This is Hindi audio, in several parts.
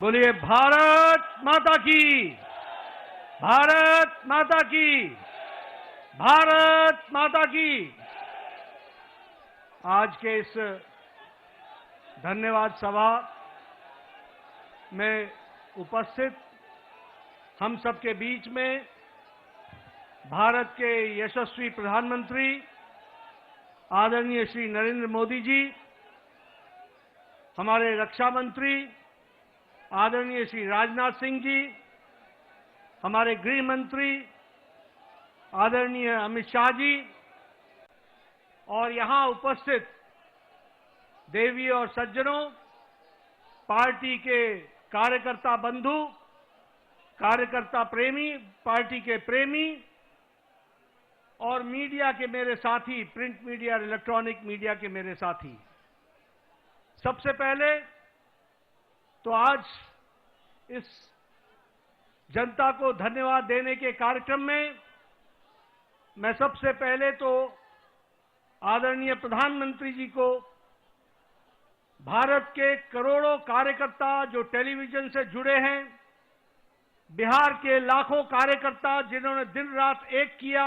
बोलिए भारत माता की, भारत माता की, भारत माता की। आज के इस धन्यवाद सभा में उपस्थित हम सबके बीच में भारत के यशस्वी प्रधानमंत्री आदरणीय श्री नरेंद्र मोदी जी, हमारे रक्षा मंत्री आदरणीय श्री राजनाथ सिंह जी, हमारे गृह मंत्री आदरणीय अमित शाह जी और यहां उपस्थित देवी और सज्जनों, पार्टी के कार्यकर्ता बंधु, कार्यकर्ता प्रेमी, पार्टी के प्रेमी और मीडिया के मेरे साथी, प्रिंट मीडिया और इलेक्ट्रॉनिक मीडिया के मेरे साथी। सबसे पहले तो आज इस जनता को धन्यवाद देने के कार्यक्रम में मैं सबसे पहले तो आदरणीय प्रधानमंत्री जी को, भारत के करोड़ों कार्यकर्ता जो टेलीविजन से जुड़े हैं, बिहार के लाखों कार्यकर्ता जिन्होंने दिन रात एक किया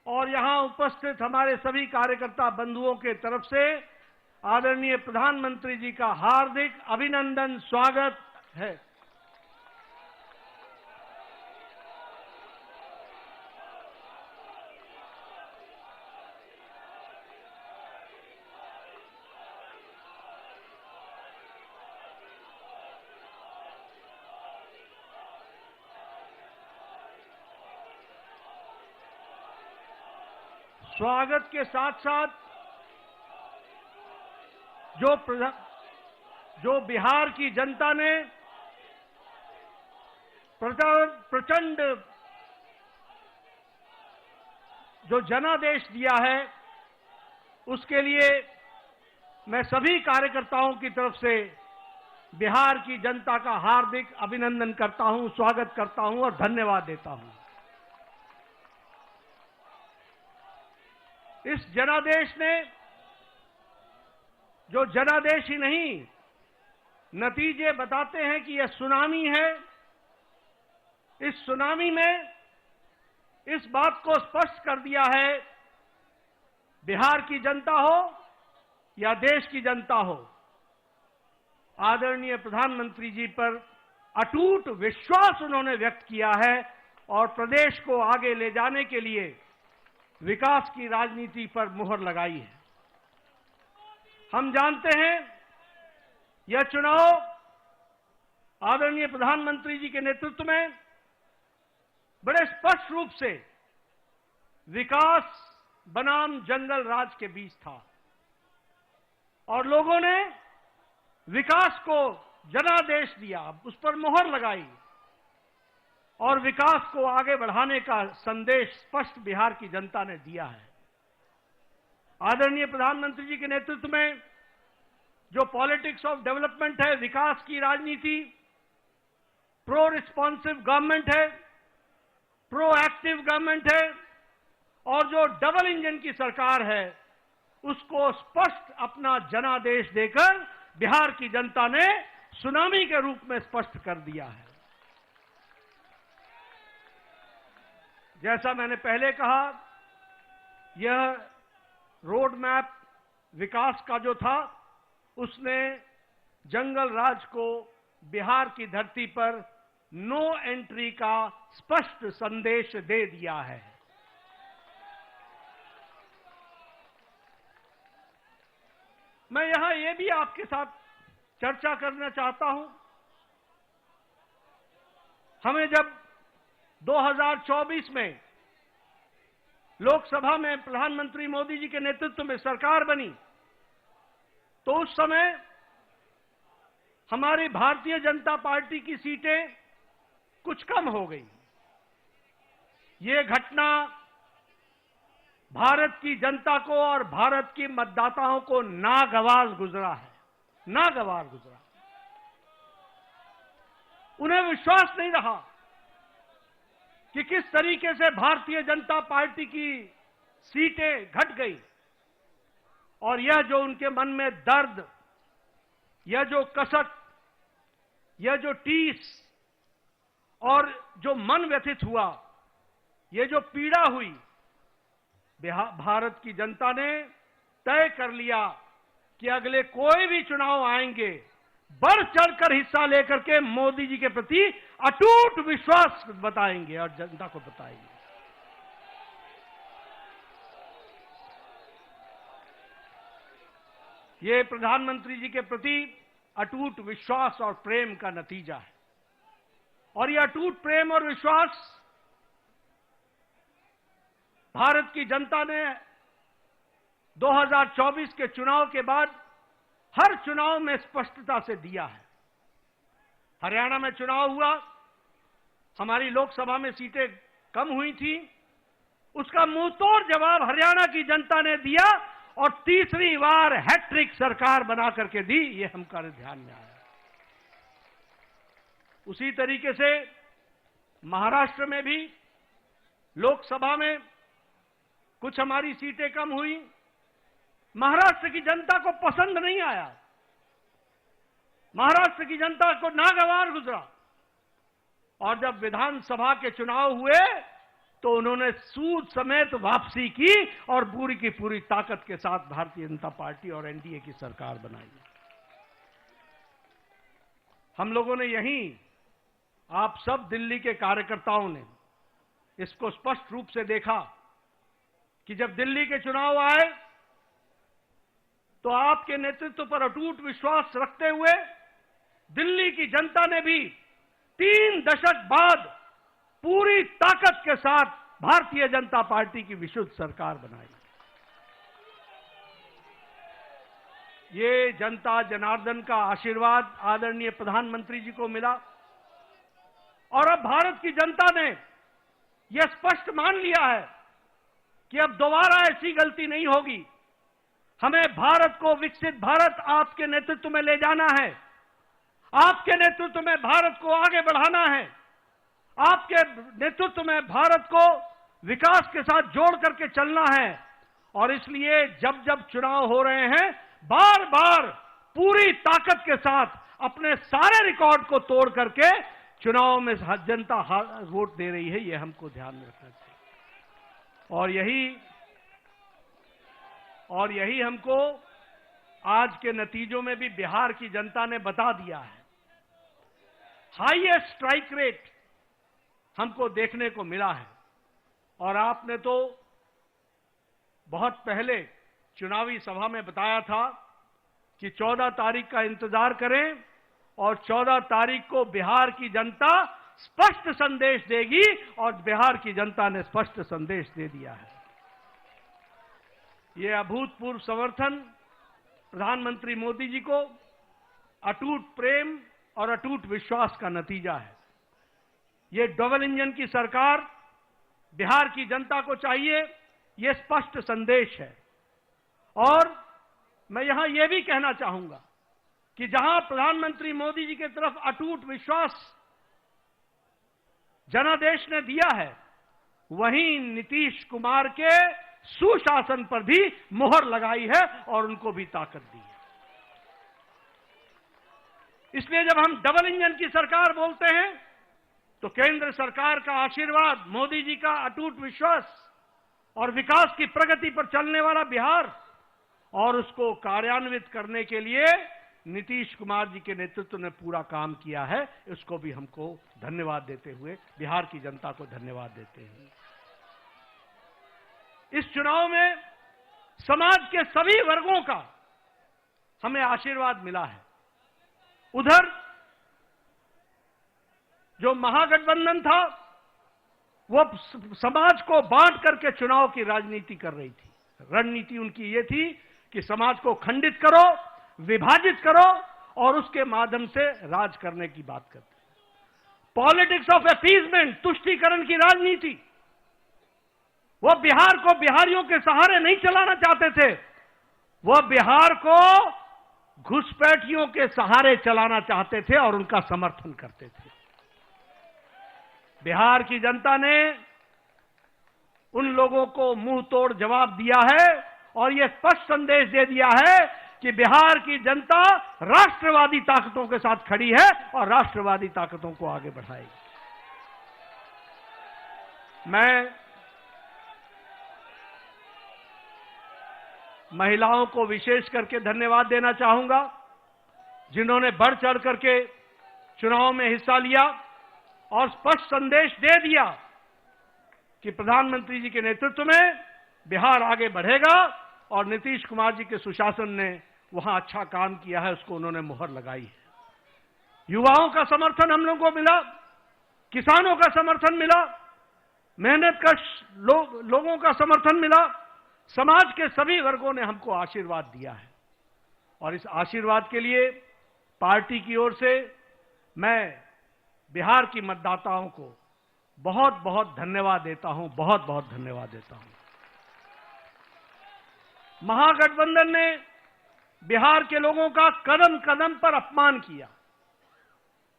और यहां उपस्थित हमारे सभी कार्यकर्ता बंधुओं के तरफ से आदरणीय प्रधानमंत्री जी का हार्दिक अभिनंदन, स्वागत है। स्वागत के साथ साथ जो बिहार की जनता ने प्रचंड जो जनादेश दिया है, उसके लिए मैं सभी कार्यकर्ताओं की तरफ से बिहार की जनता का हार्दिक अभिनंदन करता हूं, स्वागत करता हूं और धन्यवाद देता हूं। इस जनादेश ने, जो जनादेश ही नहीं, नतीजे बताते हैं कि यह सुनामी है। इस सुनामी में इस बात को स्पष्ट कर दिया है, बिहार की जनता हो या देश की जनता हो, आदरणीय प्रधानमंत्री जी पर अटूट विश्वास उन्होंने व्यक्त किया है और प्रदेश को आगे ले जाने के लिए विकास की राजनीति पर मुहर लगाई है। हम जानते हैं यह चुनाव आदरणीय प्रधानमंत्री जी के नेतृत्व में बड़े स्पष्ट रूप से विकास बनाम जंगल राज के बीच था और लोगों ने विकास को जनादेश दिया, उस पर मुहर लगाई और विकास को आगे बढ़ाने का संदेश स्पष्ट बिहार की जनता ने दिया है। आदरणीय प्रधानमंत्री जी के नेतृत्व में जो पॉलिटिक्स ऑफ डेवलपमेंट है, विकास की राजनीति, प्रो रिस्पॉन्सिव गवर्नमेंट है, प्रो एक्टिव गवर्नमेंट है और जो डबल इंजन की सरकार है, उसको स्पष्ट अपना जनादेश देकर बिहार की जनता ने सुनामी के रूप में स्पष्ट कर दिया है। जैसा मैंने पहले कहा, यह रोड मैप विकास का जो था, उसने जंगल राज को बिहार की धरती पर नो एंट्री का स्पष्ट संदेश दे दिया है। मैं यहां यह भी आपके साथ चर्चा करना चाहता हूं, हमें जब 2024 में लोकसभा में प्रधानमंत्री मोदी जी के नेतृत्व में सरकार बनी, तो उस समय हमारी भारतीय जनता पार्टी की सीटें कुछ कम हो गई। ये घटना भारत की जनता को और भारत की मतदाताओं को नागवार गुजरा है, नागवार गुजरा। उन्हें विश्वास नहीं रहा कि किस तरीके से भारतीय जनता पार्टी की सीटें घट गई और यह जो उनके मन में दर्द, यह जो कसक, यह जो टीस और जो मन व्यथित हुआ, ये जो पीड़ा हुई, भारत की जनता ने तय कर लिया कि अगले कोई भी चुनाव आएंगे, बढ़ चढ़कर हिस्सा लेकर के मोदी जी के प्रति अटूट विश्वास बताएंगे और जनता को बताएंगे। ये प्रधानमंत्री जी के प्रति अटूट विश्वास और प्रेम का नतीजा है। और ये अटूट प्रेम और विश्वास भारत की जनता ने 2024 के चुनाव के बाद हर चुनाव में स्पष्टता से दिया है। हरियाणा में चुनाव हुआ, हमारी लोकसभा में सीटें कम हुई थी, उसका मुंहतोड़ जवाब हरियाणा की जनता ने दिया और तीसरी बार हैट्रिक सरकार बना करके दी, ये हमारे ध्यान में आया। उसी तरीके से महाराष्ट्र में भी लोकसभा में कुछ हमारी सीटें कम हुई, महाराष्ट्र की जनता को पसंद नहीं आया, महाराष्ट्र की जनता को नागवार गुजरा। और जब विधानसभा के चुनाव हुए तो उन्होंने सूद समेत वापसी की और पूरी की पूरी ताकत के साथ भारतीय जनता पार्टी और एनडीए की सरकार बनाई। हम लोगों ने यहीं, आप सब दिल्ली के कार्यकर्ताओं ने इसको स्पष्ट रूप से देखा कि जब दिल्ली के चुनाव आए तो आपके नेतृत्व पर अटूट विश्वास रखते हुए दिल्ली की जनता ने भी 3 दशक बाद पूरी ताकत के साथ भारतीय जनता पार्टी की विशुद्ध सरकार बनाई। ये जनता जनार्दन का आशीर्वाद आदरणीय प्रधानमंत्री जी को मिला और अब भारत की जनता ने यह स्पष्ट मान लिया है कि अब दोबारा ऐसी गलती नहीं होगी। हमें भारत को विकसित भारत आपके नेतृत्व में ले जाना है, आपके नेतृत्व में भारत को आगे बढ़ाना है, आपके नेतृत्व में भारत को विकास के साथ जोड़ करके चलना है। और इसलिए जब जब चुनाव हो रहे हैं, बार बार पूरी ताकत के साथ अपने सारे रिकॉर्ड को तोड़ करके चुनाव में जनता वोट दे रही है, यह हमको ध्यान में रखना चाहिए। और यही हमको आज के नतीजों में भी बिहार की जनता ने बता दिया है। हाईएस्ट स्ट्राइक रेट हमको देखने को मिला है। और आपने तो बहुत पहले चुनावी सभा में बताया था कि 14 तारीख का इंतजार करें और 14 तारीख को बिहार की जनता स्पष्ट संदेश देगी और बिहार की जनता ने स्पष्ट संदेश दे दिया है। यह अभूतपूर्व समर्थन प्रधानमंत्री मोदी जी को अटूट प्रेम और अटूट विश्वास का नतीजा है। यह डबल इंजन की सरकार बिहार की जनता को चाहिए, यह स्पष्ट संदेश है। और मैं यहां यह भी कहना चाहूंगा कि जहां प्रधानमंत्री मोदी जी की तरफ अटूट विश्वास जनादेश ने दिया है, वहीं नीतीश कुमार के सुशासन पर भी मोहर लगाई है और उनको भी ताकत दी है। इसलिए जब हम डबल इंजन की सरकार बोलते हैं तो केंद्र सरकार का आशीर्वाद, मोदी जी का अटूट विश्वास और विकास की प्रगति पर चलने वाला बिहार और उसको कार्यान्वित करने के लिए नीतीश कुमार जी के नेतृत्व ने पूरा काम किया है, इसको भी हमको धन्यवाद देते हुए बिहार की जनता को धन्यवाद देते हैं। इस चुनाव में समाज के सभी वर्गों का हमें आशीर्वाद मिला है। उधर जो महागठबंधन था वो समाज को बांट करके चुनाव की राजनीति कर रही थी। रणनीति उनकी ये थी कि समाज को खंडित करो, विभाजित करो और उसके माध्यम से राज करने की बात करते। पॉलिटिक्स ऑफ अपीजमेंट, तुष्टीकरण की राजनीति, वो बिहार को बिहारियों के सहारे नहीं चलाना चाहते थे, वो बिहार को घुसपैठियों के सहारे चलाना चाहते थे और उनका समर्थन करते थे। बिहार की जनता ने उन लोगों को मुंह तोड़ जवाब दिया है और यह स्पष्ट संदेश दे दिया है कि बिहार की जनता राष्ट्रवादी ताकतों के साथ खड़ी है और राष्ट्रवादी ताकतों को आगे बढ़ाएगी। मैं महिलाओं को विशेष करके धन्यवाद देना चाहूंगा, जिन्होंने बढ़ चढ़ करके चुनाव में हिस्सा लिया और स्पष्ट संदेश दे दिया कि प्रधानमंत्री जी के नेतृत्व में बिहार आगे बढ़ेगा और नीतीश कुमार जी के सुशासन ने वहां अच्छा काम किया है, उसको उन्होंने मुहर लगाई है। युवाओं का समर्थन हम लोगों को मिला, किसानों का समर्थन मिला, मेहनतकश लोगों का समर्थन मिला, समाज के सभी वर्गों ने हमको आशीर्वाद दिया है और इस आशीर्वाद के लिए पार्टी की ओर से मैं बिहार की मतदाताओं को बहुत बहुत धन्यवाद देता हूं, बहुत बहुत धन्यवाद देता हूं। महागठबंधन ने बिहार के लोगों का कदम कदम पर अपमान किया।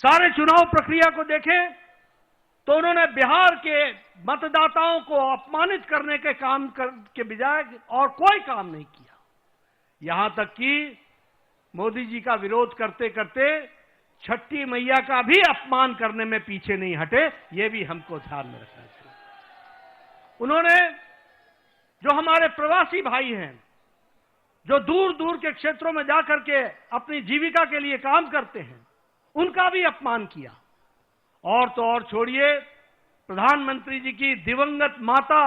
सारे चुनाव प्रक्रिया को देखें तो उन्होंने बिहार के मतदाताओं को अपमानित करने के काम के बजाय और कोई काम नहीं किया। यहां तक कि मोदी जी का विरोध करते करते छठी मैया का भी अपमान करने में पीछे नहीं हटे, ये भी हमको ध्यान में रखना चाहिए। उन्होंने जो हमारे प्रवासी भाई हैं, जो दूर दूर के क्षेत्रों में जाकर के अपनी जीविका के लिए काम करते हैं, उनका भी अपमान किया। और तो और छोड़िए, प्रधानमंत्री जी की दिवंगत माता,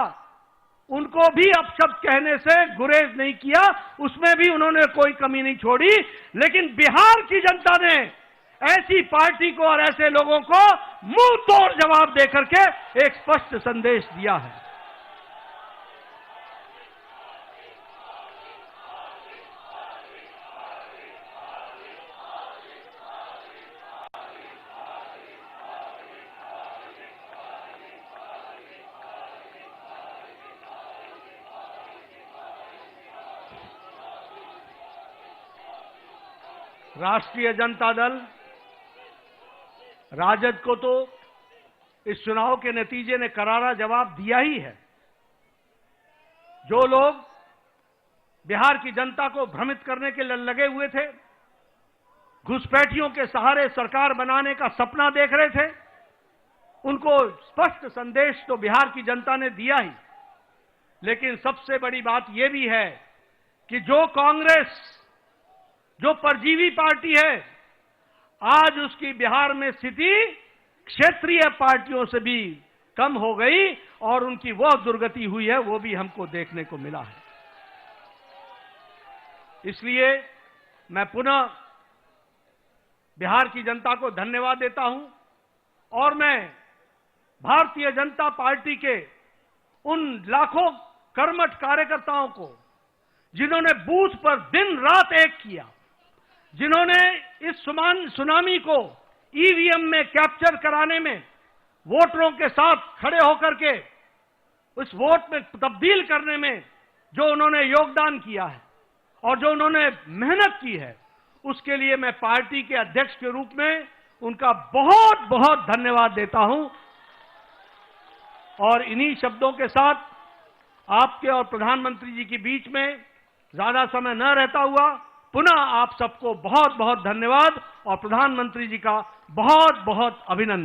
उनको भी अपशब्द कहने से गुरेज नहीं किया, उसमें भी उन्होंने कोई कमी नहीं छोड़ी। लेकिन बिहार की जनता ने ऐसी पार्टी को और ऐसे लोगों को मुंह तोड़ जवाब देकर के एक स्पष्ट संदेश दिया है। राष्ट्रीय जनता दल राजद को तो इस चुनाव के नतीजे ने करारा जवाब दिया ही है। जो लोग बिहार की जनता को भ्रमित करने के लिए लगे हुए थे, घुसपैठियों के सहारे सरकार बनाने का सपना देख रहे थे, उनको स्पष्ट संदेश तो बिहार की जनता ने दिया ही। लेकिन सबसे बड़ी बात यह भी है कि जो कांग्रेस, जो परजीवी पार्टी है, आज उसकी बिहार में स्थिति क्षेत्रीय पार्टियों से भी कम हो गई और उनकी वह दुर्गति हुई है, वो भी हमको देखने को मिला है। इसलिए मैं पुनः बिहार की जनता को धन्यवाद देता हूं और मैं भारतीय जनता पार्टी के उन लाखों कर्मठ कार्यकर्ताओं को, जिन्होंने बूथ पर दिन रात एक किया, जिन्होंने इस सुनामी को ईवीएम में कैप्चर कराने में वोटरों के साथ खड़े होकर के उस वोट में तब्दील करने में जो उन्होंने योगदान किया है और जो उन्होंने मेहनत की है, उसके लिए मैं पार्टी के अध्यक्ष के रूप में उनका बहुत बहुत धन्यवाद देता हूं। और इन्हीं शब्दों के साथ आपके और प्रधानमंत्री जी के बीच में ज्यादा समय न रहता हुआ पुनः आप सबको बहुत बहुत धन्यवाद और प्रधानमंत्री जी का बहुत बहुत अभिनंदन।